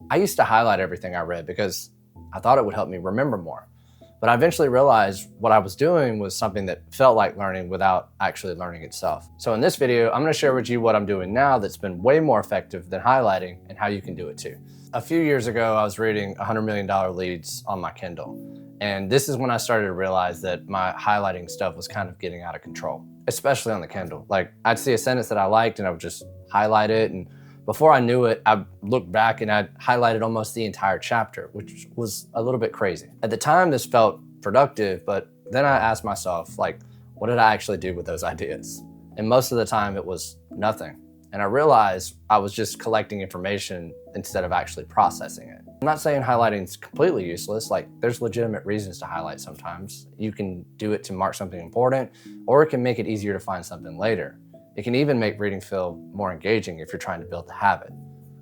I used to highlight everything I read because I thought it would help me remember more. But I eventually realized what I was doing was something that felt like learning without actually learning itself. So in this video, I'm gonna share with you what I'm doing now that's been way more effective than highlighting and how you can do it too. A few years ago, I was reading $100 Million Leads on my Kindle. And this is when I started to realize that my highlighting stuff was kind of getting out of control, especially on the Kindle. Like I'd see a sentence that I liked and I would just highlight it. And before I knew it, I looked back and I'd highlighted almost the entire chapter, which was a little bit crazy. At the time, this felt productive, but then I asked myself, like, what did I actually do with those ideas? And most of the time it was nothing. And I realized I was just collecting information instead of actually processing it. I'm not saying highlighting is completely useless. Like there's legitimate reasons to highlight sometimes. You can do it to mark something important, or it can make it easier to find something later. It can even make reading feel more engaging if you're trying to build the habit.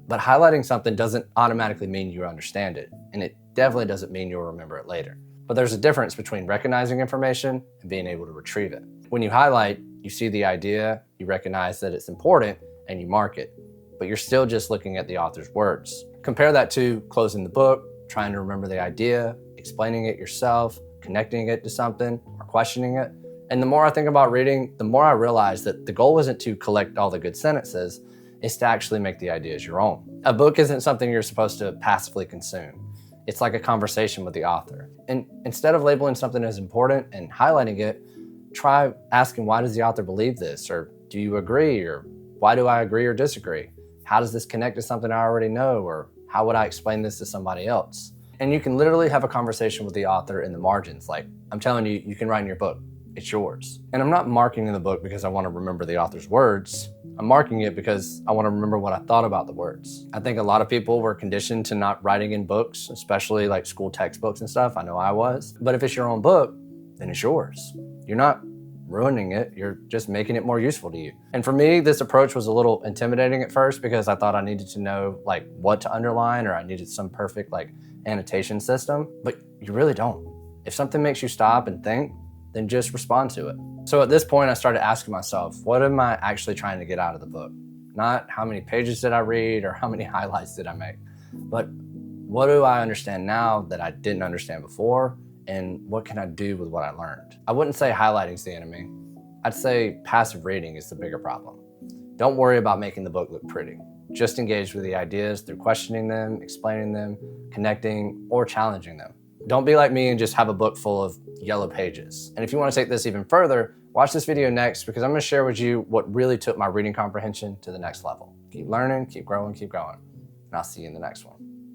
But highlighting something doesn't automatically mean you understand it, and it definitely doesn't mean you'll remember it later. But there's a difference between recognizing information and being able to retrieve it. When you highlight, you see the idea, you recognize that it's important, and you mark it, but you're still just looking at the author's words. Compare that to closing the book, trying to remember the idea, explaining it yourself, connecting it to something, or questioning it. And the more I think about reading, the more I realize that the goal isn't to collect all the good sentences, it's to actually make the ideas your own. A book isn't something you're supposed to passively consume. It's like a conversation with the author. And instead of labeling something as important and highlighting it, try asking, why does the author believe this? Or do you agree? Or why do I agree or disagree? How does this connect to something I already know? Or how would I explain this to somebody else? And you can literally have a conversation with the author in the margins. Like, I'm telling you, you can write in your book. It's yours. And I'm not marking in the book because I want to remember the author's words. I'm marking it because I want to remember what I thought about the words. I think a lot of people were conditioned to not writing in books, especially like school textbooks and stuff. I know I was. But if it's your own book, then it's yours. You're not ruining it, you're just making it more useful to you. And for me, this approach was a little intimidating at first because I thought I needed to know like what to underline or I needed some perfect like annotation system, but you really don't. If something makes you stop and think, then just respond to it. So at this point, I started asking myself, what am I actually trying to get out of the book? Not how many pages did I read or how many highlights did I make, but what do I understand now that I didn't understand before? And what can I do with what I learned? I wouldn't say highlighting's the enemy. I'd say passive reading is the bigger problem. Don't worry about making the book look pretty. Just engage with the ideas through questioning them, explaining them, connecting, or challenging them. Don't be like me and just have a book full of yellow pages. And if you want to take this even further, watch this video next because I'm going to share with you what really took my reading comprehension to the next level. Keep learning, keep growing, keep going. And I'll see you in the next one.